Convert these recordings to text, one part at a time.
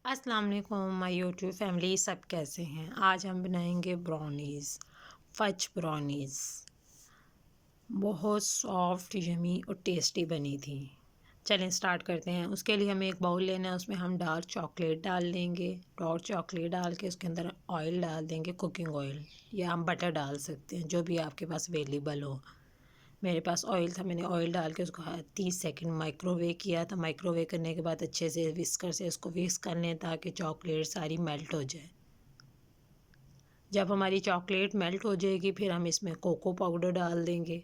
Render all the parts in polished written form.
अस्सलाम वालेकुम my YouTube family, सब कैसे हैं। आज हम बनाएंगे ब्राउनीज़, फज ब्राउनीज़। बहुत सॉफ्ट, यमी और टेस्टी बनी थी। चलें स्टार्ट करते हैं। उसके लिए हमें एक बाउल लेना है, उसमें हम डार्क चॉकलेट डाल देंगे। डार्क चॉकलेट डाल के उसके अंदर ऑयल डाल देंगे, कुकिंग ऑयल, या हम बटर डाल सकते हैं, जो भी आपके पास अवेलेबल हो। मेरे पास ऑयल था, मैंने ऑयल डाल के उसको 30 सेकंड माइक्रोवेव किया था। माइक्रोवेव करने के बाद अच्छे से विस्कर से उसको विस्क कर लें ताकि चॉकलेट सारी मेल्ट हो जाए। जब हमारी चॉकलेट मेल्ट हो जाएगी फिर हम इसमें कोको पाउडर डाल देंगे।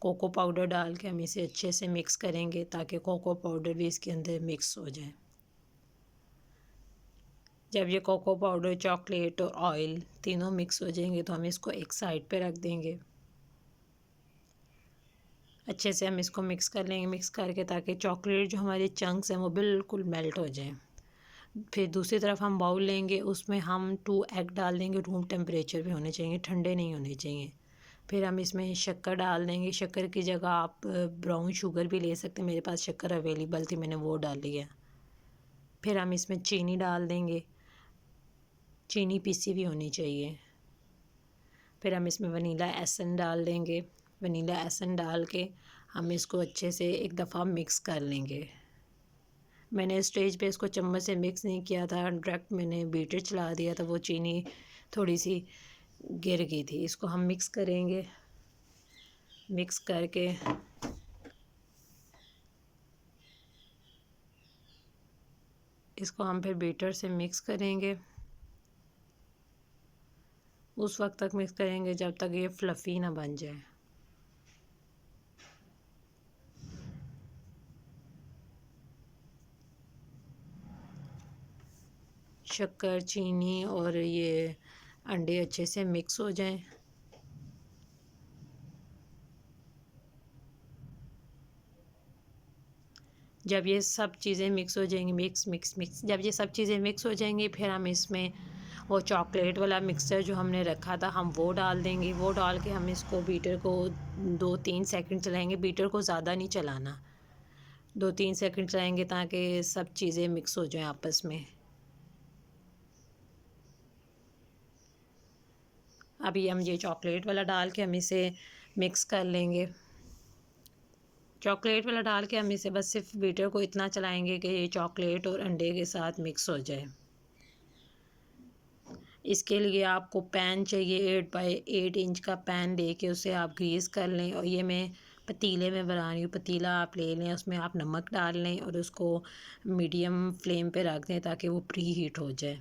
कोको पाउडर डाल के हम इसे अच्छे से मिक्स करेंगे ताकि कोको पाउडर भी इसके अंदर मिक्स हो जाए। जब ये कोको पाउडर, चॉकलेट और ऑयल तीनों मिक्स हो जाएंगे तो हम इसको एक साइड पे रख देंगे। अच्छे से हम इसको मिक्स कर लेंगे, मिक्स करके ताकि चॉकलेट जो हमारे चंक्स हैं वो बिल्कुल मेल्ट हो जाए। फिर दूसरी तरफ हम बाउल लेंगे, उसमें हम 2 एग डाल देंगे। रूम टेम्परेचर पे होने चाहिए, ठंडे नहीं होने चाहिए। फिर हम इसमें शक्कर डाल देंगे। शक्कर की जगह आप ब्राउन शुगर भी ले सकते हैं, मेरे पास शक्कर अवेलेबल थी, मैंने वो डाली है। फिर हम इसमें चीनी डाल देंगे, चीनी पीसी भी होनी चाहिए। फिर हम इसमें वनीला एसेंस डाल देंगे। वनीला एसेंस डाल के हम इसको अच्छे से एक दफ़ा मिक्स कर लेंगे। मैंने स्टेज पे इसको चम्मच से मिक्स नहीं किया था, डायरेक्ट मैंने बीटर चला दिया था, वो चीनी थोड़ी सी गिर गई थी। इसको हम मिक्स करेंगे, मिक्स करके इसको हम फिर बीटर से मिक्स करेंगे। उस वक्त तक मिक्स करेंगे जब तक ये फ्लफ़ी ना बन जाए। शक्कर, चीनी और ये अंडे अच्छे से मिक्स हो जाएं। जब ये सब चीज़ें मिक्स हो जाएंगी, मिक्स मिक्स मिक्स, जब ये सब चीज़ें मिक्स हो जाएंगी फिर हम इसमें वो चॉकलेट वाला मिक्सचर जो हमने रखा था हम वो डाल देंगे। वो डाल के हम इसको बीटर को 2-3 सेकंड चलाएंगे। बीटर को ज़्यादा नहीं चलाना, 2-3 सेकंड चलाएंगे ताकि सब चीज़ें मिक्स हो जाएं आपस में। अभी हम ये चॉकलेट वाला डाल के हम इसे मिक्स कर लेंगे। चॉकलेट वाला डाल के हम इसे बस सिर्फ बीटर को इतना चलाएंगे कि ये चॉकलेट और अंडे के साथ मिक्स हो जाए। इसके लिए आपको पैन चाहिए, 8x8 इंच का पैन लेके उसे आप ग्रीस कर लें। और ये मैं पतीले में बना रही हूँ, पतीला आप ले लें, उसमें आप नमक डाल लें और उसको मीडियम फ्लेम पे रख दें ताकि वो प्री हीट हो जाए।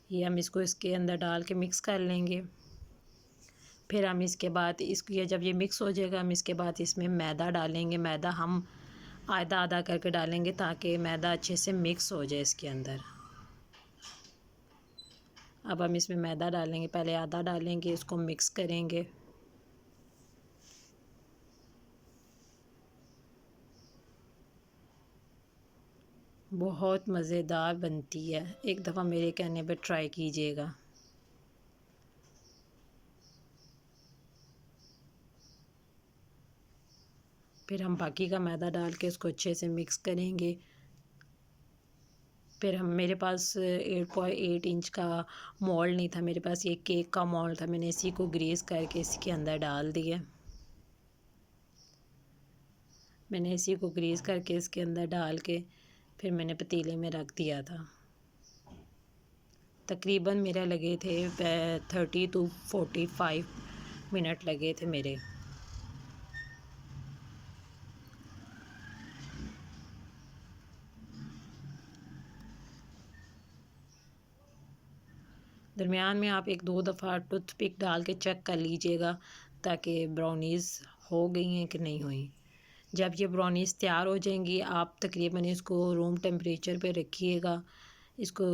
ये हम इसको इसके अंदर डाल के मिक्स कर लेंगे। फिर हम इसके बाद इसको जब ये मिक्स हो जाएगा हम इसके बाद इसमें मैदा डालेंगे। मैदा हम आधा आधा करके डालेंगे ताकि मैदा अच्छे से मिक्स हो जाए इसके अंदर। अब हम इसमें मैदा डालेंगे, पहले आधा डालेंगे, इसको मिक्स करेंगे। बहुत मज़ेदार बनती है, एक दफ़ा मेरे कहने पे ट्राई कीजिएगा। फिर हम बाकी का मैदा डाल के इसको अच्छे से मिक्स करेंगे। फिर हम मेरे पास 8x8 इंच का मोल्ड नहीं था, मेरे पास ये केक का मोल्ड था, मैंने इसी को ग्रीस करके इसके अंदर डाल दिया। मैंने इसी को ग्रीस करके इसके अंदर डाल के फिर मैंने पतीले में रख दिया था। तकरीबन मेरे लगे थे 30 to 45 मिनट लगे थे मेरे। दरमियान में आप 1-2 दफ़ा टूथपिक डाल के चेक कर लीजिएगा ताकि ब्राउनीज़ हो गई हैं कि नहीं हुई। जब ये ब्राउनीज़ तैयार हो जाएंगी आप तकरीबन इसको रूम टेम्परेचर पे रखिएगा। इसको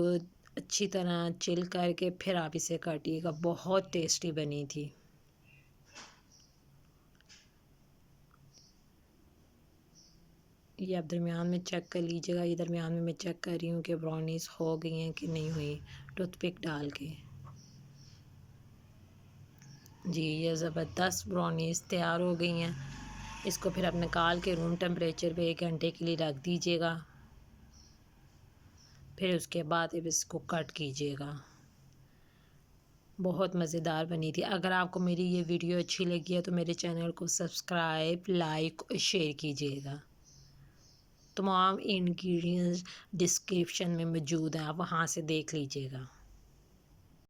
अच्छी तरह चिल करके फिर आप इसे काटिएगा। बहुत टेस्टी बनी थी। ये आप दरमियान में चेक कर लीजिएगा। ये दरमियान में मैं चेक कर रही हूँ कि ब्राउनीज़ हो गई हैं कि नहीं हुई, टूथपिक डाल के। जी, ये ज़बरदस्त ब्राउनीज़ तैयार हो गई हैं। इसको फिर आप निकाल के रूम टेम्परेचर पे 1 घंटे के लिए रख दीजिएगा। फिर उसके बाद अब इसको कट कीजिएगा। बहुत मज़ेदार बनी थी। अगर आपको मेरी ये वीडियो अच्छी लगी है तो मेरे चैनल को सब्सक्राइब, लाइक और शेयर कीजिएगा। तमाम इंग्रेडिएंट्स डिस्क्रिप्शन में मौजूद हैं, आप वहाँ से देख लीजिएगा।